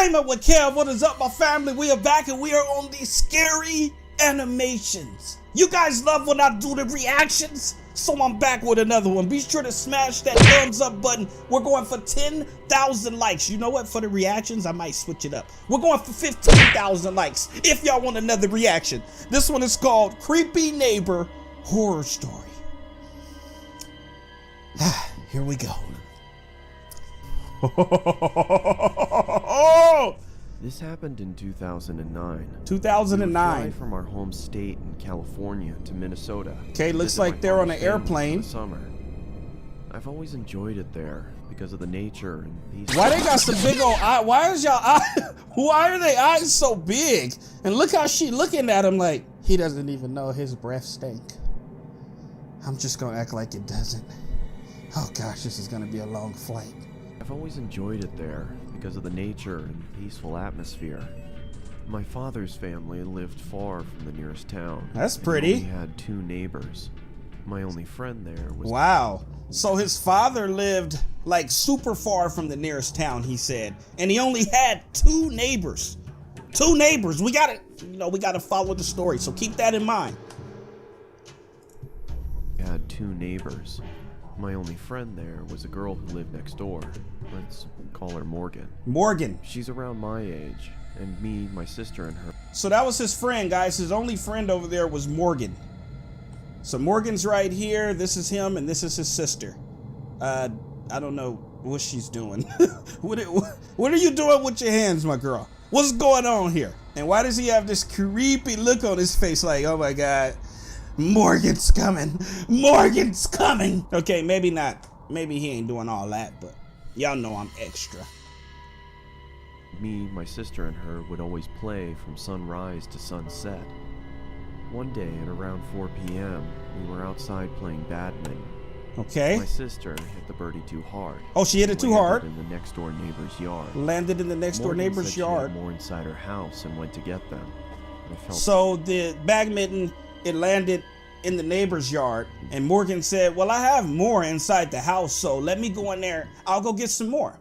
Entertainment with Kev. What is up, my family? We are back and we are on these scary animations. You guys love when I do the reactions, so I'm back with another one. Be sure to smash that thumbs up button. We're going for 10,000 likes. You know what? For the reactions, I might switch it up. We're going for 15,000 likes if y'all want another reaction. This one is called Creepy Neighbor Horror Story. Here we go. This happened in 2009. 2009. We fly from our home state in California to Minnesota. Okay, looks like they're on an airplane. Summer. I've always enjoyed it there because of the nature and peace. Why they got some big old eye? Why is y'all eye? Why are they eyes so big? And look how she looking at him like he doesn't even know his breath stink. I'm just gonna act like it doesn't. Oh gosh, this is gonna be a long flight. I've always enjoyed it there because of the nature and peaceful atmosphere. My father's family lived far from the nearest town. That's pretty. We had 2 neighbors. My only friend there was... Wow. So his father lived like super far from the nearest town, he said. And he only had 2 neighbors. 2 neighbors. We gotta, we gotta follow the story. So keep that in mind. I had 2 neighbors. My only friend there was a girl who lived next door. Let's call her Morgan. Morgan. She's around my age, and me, my sister, and her. So that was his friend, guys. His only friend over there was Morgan. So Morgan's right here. This is him, and this is his sister. I don't know what she's doing. What are you doing with your hands, my girl? What's going on here? And why does he have this creepy look on his face like, oh my God, Morgan's coming. Morgan's coming. Okay, maybe not. Maybe he ain't doing all that, but y'all know I'm extra. Me, my sister, and her would always play from sunrise to sunset. One day at around 4 p.m., we were outside playing badminton. Okay. My sister hit the birdie too hard. Oh, she hit it too hard? In the next door neighbor's yard. Landed in the next door neighbor's yard. She had more inside her house and went to get them. So the badminton, it landed in the neighbor's yard, and Morgan said, well, I have more inside the house, so let me go in there. I'll go get some more.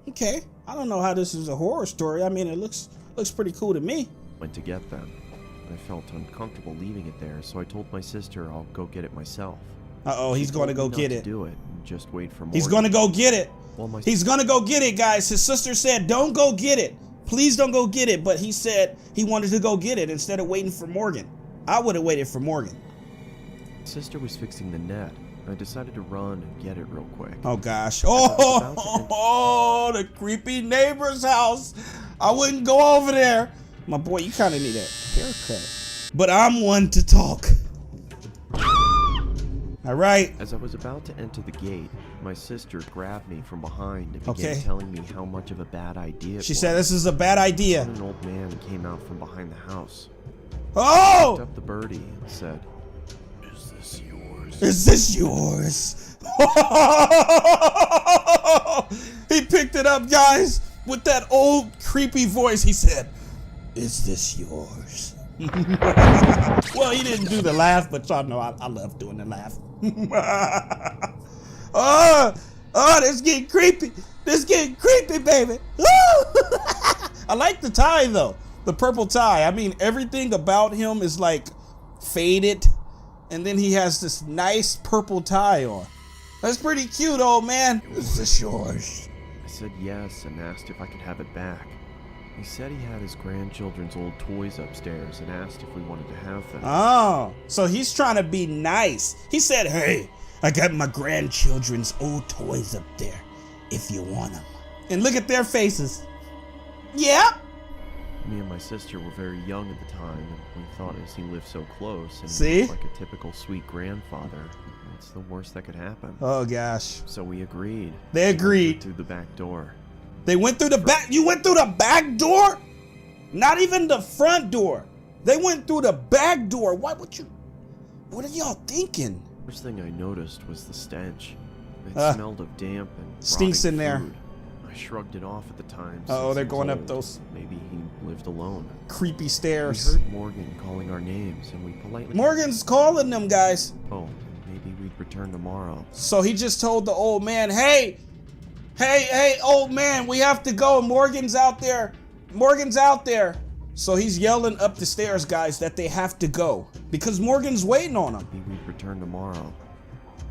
Okay. I don't know how this is a horror story. I mean, it looks pretty cool to me. Went to get them. I felt uncomfortable leaving it there, so I told my sister I'll go get it myself. Uh-oh, he's going to go get it. Do it. And just wait for more. He's going to go get it. Well, he's going to go get it, guys. His sister said, don't go get it. Please don't go get it. But he said he wanted to go get it instead of waiting for Morgan. I would have waited for Morgan. Sister was fixing the net. I decided to run and get it real quick. Oh gosh. Oh, the creepy neighbor's house. I wouldn't go over there. My boy, you kind of need a haircut. But I'm one to talk. All right. As I was about to enter the gate, my sister grabbed me from behind and began telling me how much of a bad idea it was. She said this is a bad idea. An old man came out from behind the house. Oh! He picked up the birdie and said, "Is this yours?" Is this yours? He picked it up, guys, with that old creepy voice. He said, "Is this yours?" Well, he didn't do the laugh, but y'all know I love doing the laugh. Oh, this getting creepy. This getting creepy, baby. I like the tie, though. The purple tie. I mean, everything about him is like faded. And then he has this nice purple tie on. That's pretty cute, old man. Is this yours? I said yes and asked if I could have it back. He said he had his grandchildren's old toys upstairs and asked if we wanted to have them. Oh, so he's trying to be nice. He said, hey, I got my grandchildren's old toys up there if you want them. And look at their faces. Yeah. Me and my sister were very young at the time, and we thought as he lived so close and See? He was like a typical sweet grandfather, it's the worst that could happen. Oh gosh. So we agreed. They agreed. Through the back door. They went through the back. You went through the back door? Not even the front door. They went through the back door. Why would you? What are y'all thinking? First thing I noticed was the stench. It smelled of damp and stinks in there. Food. I shrugged it off at the time. Oh, they're going up those. Maybe he lived alone. Creepy stairs. We heard Morgan calling our names, and we politely. Morgan's calling them, guys. Oh, maybe we'd return tomorrow. So he just told the old man, "Hey, Hey, old man, we have to go. Morgan's out there. Morgan's out there. So he's yelling up the stairs, guys, that they have to go because Morgan's waiting on them. We'd return tomorrow.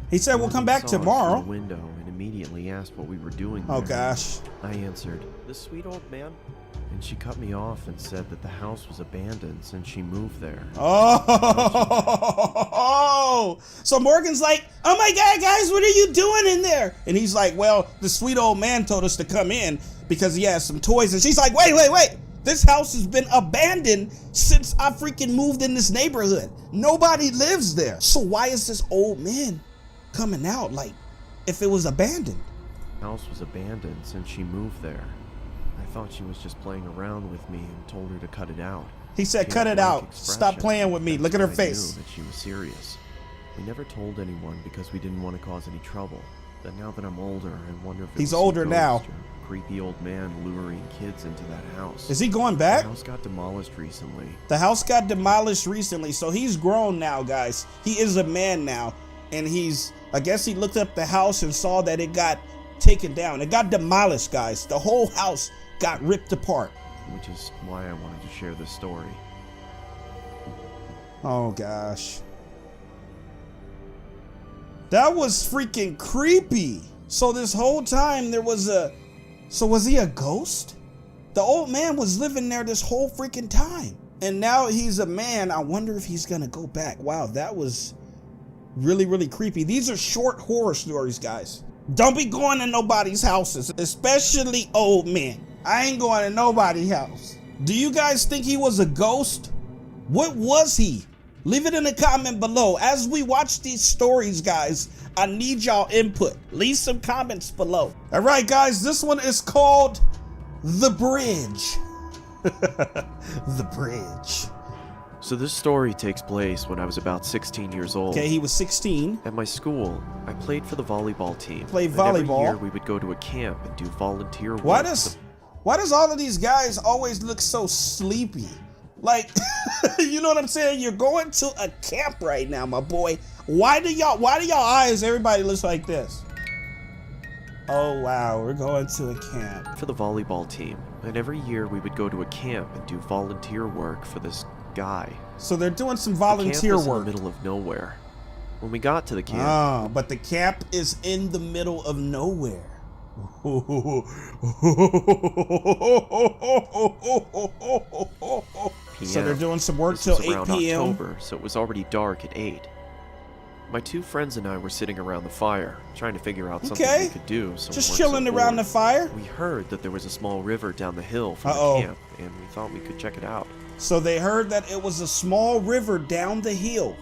He said we'll come back Morgan saw us tomorrow. through the window and immediately asked what we were doing Oh, there. gosh. I answered, "This sweet old man." And she cut me off and said that the house was abandoned since she moved there. Oh, so Morgan's like, oh my God, guys, what are you doing in there? And he's like, well, the sweet old man told us to come in because he has some toys. And she's like, wait. This house has been abandoned since I freaking moved in this neighborhood. Nobody lives there. So why is this old man coming out like if it was abandoned? The house was abandoned since she moved there. I thought she was just playing around with me and told her to cut it out. He said, cut it out. Stop playing with me. Look at her face. I knew that she was serious. We never told anyone because we didn't want to cause any trouble. But now that I'm older, I wonder if he's it was older some now. ghost or creepy old man luring kids into that house. Is he going back? The house got demolished recently. The house got demolished recently, so he's grown now, guys. He is a man now, and I guess he looked up the house and saw that it got taken down. It got demolished, guys. The whole house got ripped apart. Which is why I wanted to share this story. Oh, gosh. That was freaking creepy. So this whole time so was he a ghost? The old man was living there this whole freaking time. And now he's a man. I wonder if he's gonna go back. Wow, that was really, really creepy. These are short horror stories, guys. Don't be going to nobody's houses, especially old men. I ain't going to nobody's house. Do you guys think he was a ghost? What was he? Leave it in the comment below. As we watch these stories, guys, I need y'all input. Leave some comments below. All right, guys, this one is called The Bridge. The Bridge. So this story takes place when I was about 16 years old. Okay, he was 16. At my school, I played for the volleyball team. Played And every volleyball. year we would go to a camp and do volunteer work. Why does all of these guys always look so sleepy? Like, you know what I'm saying? You're going to a camp right now, my boy. Why do y'all eyes, everybody looks like this? Oh, wow, we're going to a camp. For the volleyball team. And every year we would go to a camp and do volunteer work for this guy. So they're doing some The volunteer camp was work. in the middle of nowhere. When we got to the camp, Oh, but the camp is in the middle of nowhere. So they're doing some work this till was 8 around p.m. October, so it was already dark at 8. My two friends and I were sitting around the fire, trying to figure out something Okay. we could do. So Just we weren't chilling so around bored. the fire. We heard that there was a small river down the hill from Uh-oh. the camp, and we thought we could check it out. So they heard that it was a small river down the hill.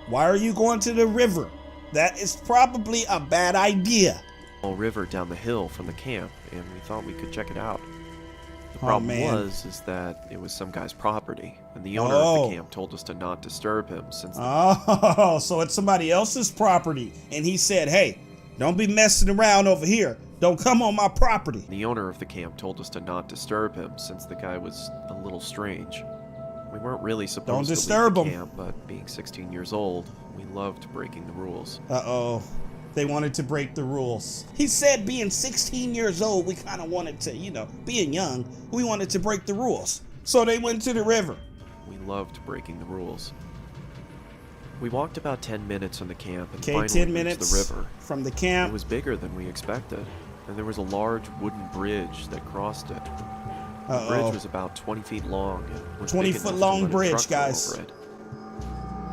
Why are you going to the river? That is probably a bad idea. Small river down the hill from the camp, and we thought we could check it out. The Oh, problem man. is that it was some guy's property, and the owner Oh. of the camp told us to not disturb him since Oh, so it's somebody else's property. And he said, hey, don't be messing around over here. Don't come on my property. the owner of the camp told us to not disturb him since the guy was a little strange. We weren't really supposed disturb to leave the him. camp, but being 16 years old, we loved breaking the rules. Uh-oh. They wanted to break the rules. He said being 16 years old, we kind of wanted to, being young, we wanted to break the rules. So they went to the river. We loved breaking the rules. We walked about 10 minutes from the camp and Okay, finally 10 reached minutes the river. from the It camp. was bigger than we expected, and there was a large wooden bridge that crossed it. The bridge Uh-oh. was about 20 feet long. And was 20 big foot enough to long let a bridge, truck go guys. over it.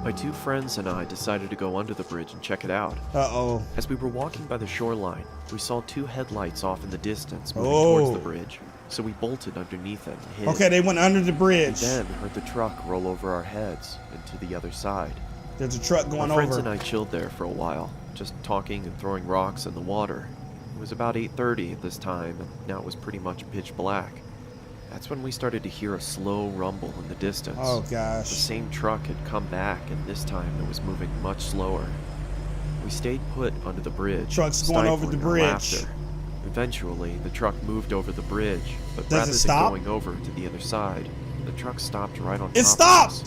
My two friends and I decided to go under the bridge and check it out. Uh-oh. As we were walking by the shoreline, we saw two headlights off in the distance moving Oh. towards the bridge, so we bolted underneath it and hid. Okay, they went under the We bridge. then heard the truck roll over our heads and to the other side. There's a truck going My friends and over. I chilled there for a while, just talking and throwing rocks in the water. It was about 8:30 at this time, and now it was pretty much pitch black. That's when we started to hear a slow rumble in the distance. Oh, The gosh. same truck had come back, and this time it was moving much slower. We stayed put under the bridge. Truck's going over the stifling our bridge. laughter. Eventually, the truck moved over the bridge, but Does rather it than stop? going over to the other side, the truck stopped right on top It of stopped! us.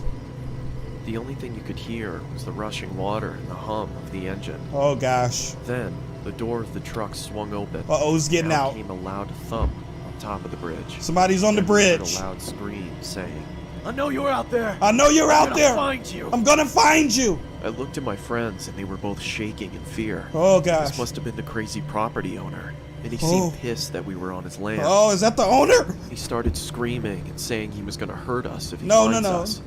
The only thing you could hear was the rushing water and the hum of the engine. Oh, gosh. Then, The door of the truck swung open. Uh-oh, who's getting Now out? came a loud thump on top of the bridge. Somebody's on the Then we heard bridge. a loud scream saying, I know you're out there. I know you're out there. I'm gonna find you. I'm gonna find you. I looked at my friends and they were both shaking in fear. Oh, This gosh. must have been the crazy property owner, and he Oh. seemed pissed that we were on his land. Oh, is that the owner? He started screaming and saying he was going to hurt us if he No, finds no. us.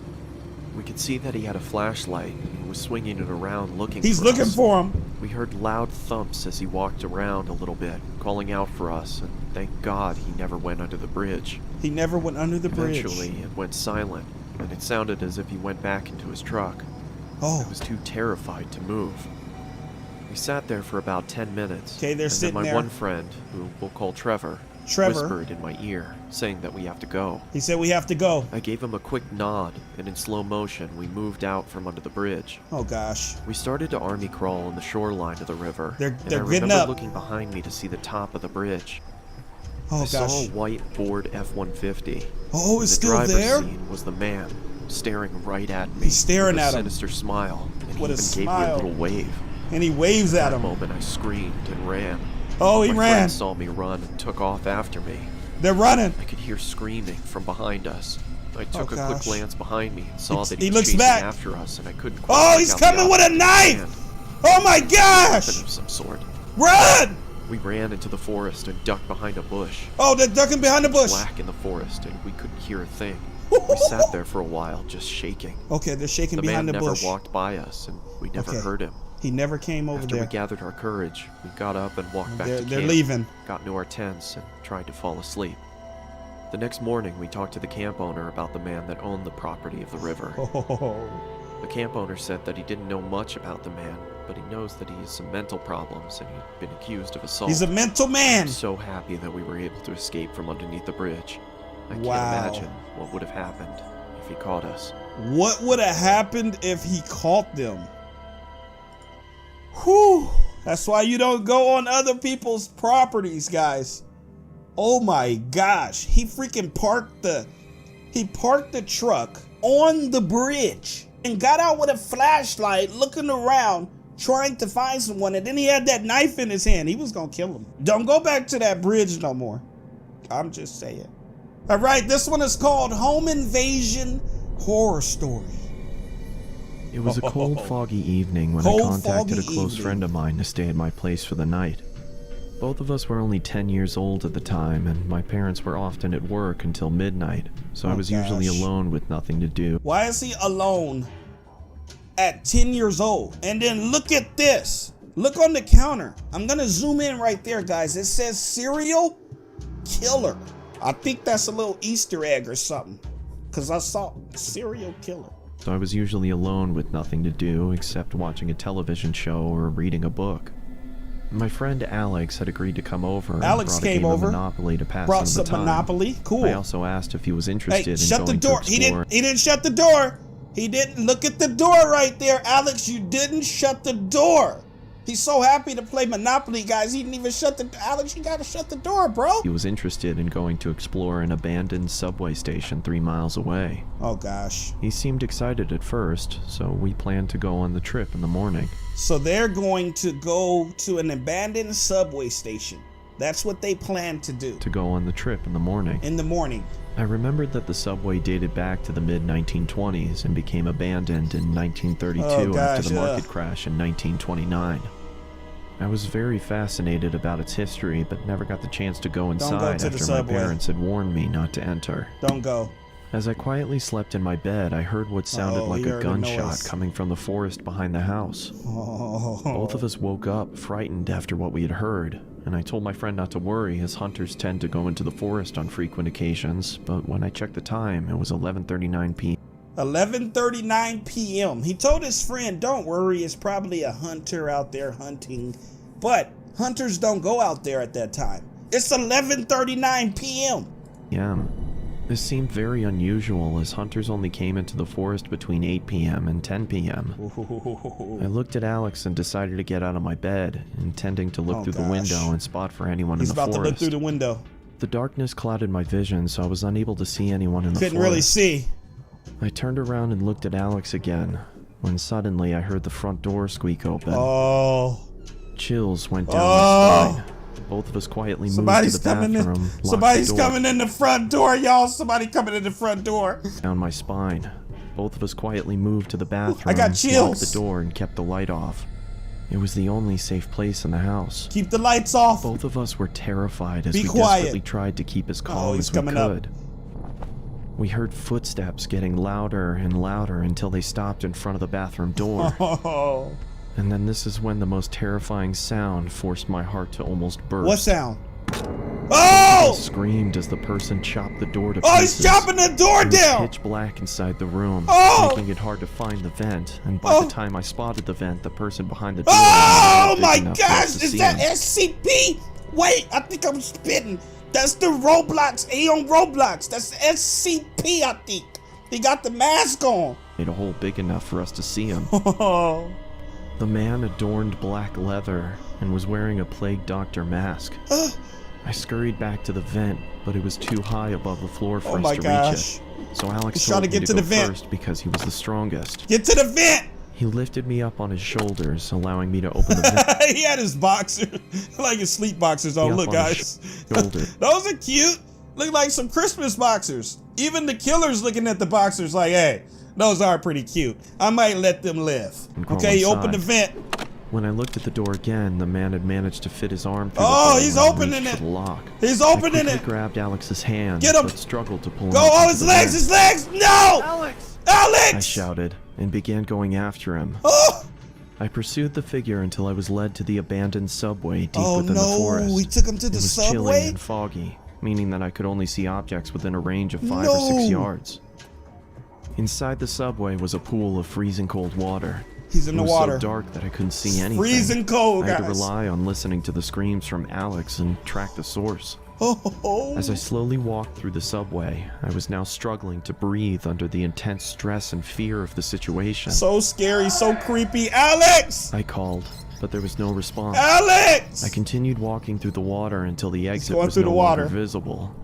We could see that he had a flashlight and was swinging it around looking He's for looking us. for him. We heard loud thumps as he walked around a little bit, calling out for us, and thank God he never went under the bridge. He never went under the bridge. Eventually, it went silent, and it sounded as if he went back into his truck. Oh. I was too terrified to move. We sat there for about 10 minutes. Okay, they're and sitting then my there. one friend, who we'll call Trevor, whispered in my ear, saying that we have to go. He said we have to go. I gave him a quick nod, and in slow motion, we moved out from under the bridge. Oh, gosh. We started to army crawl on the shoreline of the river. They're and I getting remember up. looking behind me to see the top of the bridge. Oh, I saw gosh. a white Ford F-150. Oh, it's the still driver's there? scene was the man, staring right at me. He's staring with a at him. sinister smile, and he With a even gave me smile. a little wave. And he waves at At that him. moment, I screamed and ran. Oh, he My ran. friends saw me run and took off after me. They're running. I could hear screaming from behind us. I took a quick gosh. glance behind me and saw that He he was looks chasing back. after us, and I couldn't quite Oh, make he's out the coming with a object in his knife. hand. Oh, my Weapon gosh. of some sort. Run. We ran into the forest and ducked behind a bush. Oh, they're ducking behind the bush. Black in the forest, and we couldn't hear a thing. We sat there for a while, just shaking. Okay, they're shaking The behind man the never bush. walked by us, and we never Okay. heard him. He never came over After we there. gathered our courage, we got up and walked back to They're camp, leaving. got into our tents, and tried to fall asleep. The next morning, we talked to the camp owner about the man that owned the property of the river. Oh, The camp owner said that he didn't know much about the man, but he knows that he has some mental problems and he'd been accused of assault. he's a mental man. I'm so happy that we were able to escape from underneath the bridge. I can't Wow. imagine what would have happened if he caught us. What would have happened if he caught them? Whew. That's why you don't go on other people's properties, guys. Oh my gosh. He freaking parked the truck on the bridge and got out with a flashlight looking around trying to find someone, and then he had that knife in his hand. He was gonna kill him. Don't go back to that bridge no more. I'm just saying. All right, this one is called Home Invasion Horror Story. It was a cold, foggy evening when Cold, I contacted a foggy close evening. friend of mine to stay at my place for the night. Both of us were only 10 years old at the time, and my parents were often at work until midnight, so I Oh, was usually gosh. alone with nothing to do. Why is he alone at 10 years old? And then look at this. Look on the counter. I'm going to zoom in right there, guys. It says serial killer. I think that's a little Easter egg or something, because I saw serial killer. So I was usually alone with nothing to do except watching a television show or reading a book. My friend Alex had agreed to come over and Alex brought came a game over, of Monopoly to pass Brought on some the time. Monopoly. Cool. I also asked if he was interested Hey, in shut the going door. to He explore. didn't shut the door. He didn't look at the door right there. Alex, you didn't shut the door. He's so happy to play Monopoly, guys. He didn't even shut the... Alex, you gotta shut the door, bro. He was interested in going to explore an abandoned subway station 3 miles away. Oh, gosh. He seemed excited at first, so we planned to go on the trip in the morning. So they're going to go to an abandoned subway station. That's what they plan to do To go on the trip in the morning. in the morning. I remembered that the subway dated back to the mid-1920s and became abandoned in 1932 Oh, after gosh, the market yeah. crash in 1929. I was very fascinated about its history, but never got the chance to go go inside to the after my subway. parents had warned me not to enter. Don't go. As I quietly slept in my bed, I heard what sounded Uh-oh, like he a heard a gunshot noise. coming from the forest behind the house. Oh. Both of us woke up frightened after what we had heard, and I told my friend not to worry as hunters tend to go into the forest on frequent occasions, but when I checked the time, it was 11:39 p.m. 11:39 p.m. He told his friend, don't worry, it's probably a hunter out there hunting. But hunters don't go out there at that time. It's 11:39 p.m. This seemed very unusual as hunters only came into the forest between 8 p.m. and 10 p.m. I looked at Alex and decided to get out of my bed, intending to look Oh, through the gosh. window and spot for anyone He's in the about forest. to look through the window. The darkness clouded my vision, so I was unable to see anyone in the Couldn't forest. really see. I turned around and looked at Alex again, when suddenly I heard the front door squeak open. Oh. Chills went down my spine. Both of us quietly moved to the bathroom. Somebody's coming in the front door, y'all. Somebody coming in the front door. Down my spine. Both of us quietly moved to the bathroom. I got chills. Locked the door and kept the light off. It was the only safe place in the house. Keep the lights off. Both of us were terrified as we quiet. desperately tried to keep as calm as we could. We heard footsteps getting louder and louder until they stopped in front of the bathroom door. Oh. And then this is when the most terrifying sound forced my heart to almost burst. What sound? Oh! I screamed as the person chopped the door to pieces. pieces. He's chopping the door down! It was pitch black inside the room, making it hard to find the vent. And by the time I spotted the vent, the person behind the door... Oh my gosh! Is that SCP? Wait, I think I'm spitting. That's the Roblox. He on Roblox. That's SCP, I think. He got the mask on. Made a hole big enough for us to see him. The man adorned black leather and was wearing a plague doctor mask. I scurried back to the vent, but it was too high above the floor for us to reach it. So Alex told me to go first because he was the strongest. Get to the vent! He lifted me up on his shoulders, allowing me to open the vent. He had his boxer, like his sleep boxers on. Look, guys. Those are cute. Look like some Christmas boxers. Even the killer's looking at the boxers like, hey, those are pretty cute. I might let them live. Okay, you open the vent. When I looked at the door again, the man had managed to fit his arm through he's opening it. The lock. He's opening I grabbed Alex's hand, Get him. but struggled to pull him. Go! Oh, his legs! His legs! No! Alex! Alex! I shouted and began going after him. Oh! I pursued the figure until I was led to the abandoned subway deep within the forest. We took him to the subway? It was chilly and foggy, meaning that I could only see objects within a range of 5 or 6 yards. Inside the subway was a pool of freezing cold water. He's in the water. It was so dark that I couldn't see anything. Freezing cold, guys. I had to rely on listening to the screams from Alex and track the source. Oh. As I slowly walked through the subway, I was now struggling to breathe under the intense stress and fear of the situation. So scary, so creepy. Alex! I called, but there was no response. Alex! I continued walking through the water until the exit was no longer visible.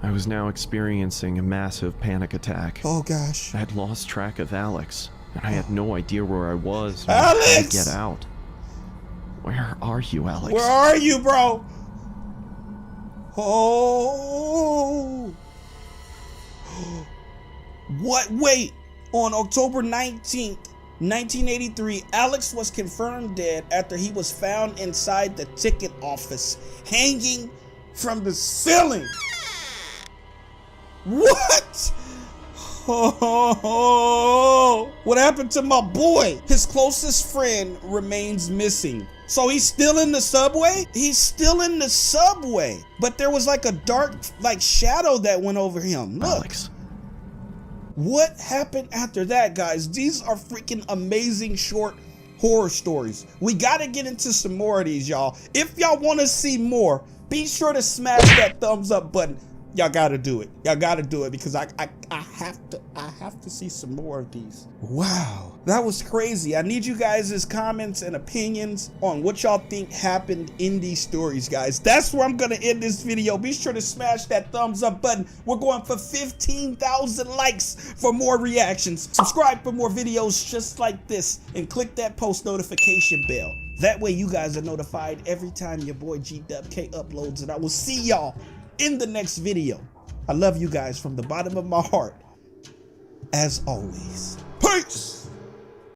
I was now experiencing a massive panic attack. Oh gosh. I had lost track of Alex, and I had no idea where I was or Alex! how to get out. Where are you, Alex? Where are you, bro? Oh. What? Wait. On October 19th, 1983, Alex was confirmed dead after he was found inside the ticket office, hanging from the ceiling. What? Oh, what happened to my boy? His closest friend remains missing. So he's still in the subway? He's still in the subway. But there was like a dark, shadow that went over him. Look. Alex. What happened after that, guys? These are freaking amazing short horror stories. We gotta get into some more of these, y'all. If y'all want to see more, be sure to smash that thumbs up button. Y'all gotta do it. Y'all gotta do it because I have to see some more of these. Wow, that was crazy. I need you guys' comments and opinions on what y'all think happened in these stories, guys. That's where I'm gonna end this video. Be sure to smash that thumbs up button. We're going for 15,000 likes for more reactions. Subscribe for more videos just like this and click that post notification bell. That way you guys are notified every time your boy GWK uploads, and I will see y'all in the next video. I love you guys from the bottom of my heart, as always. Peace!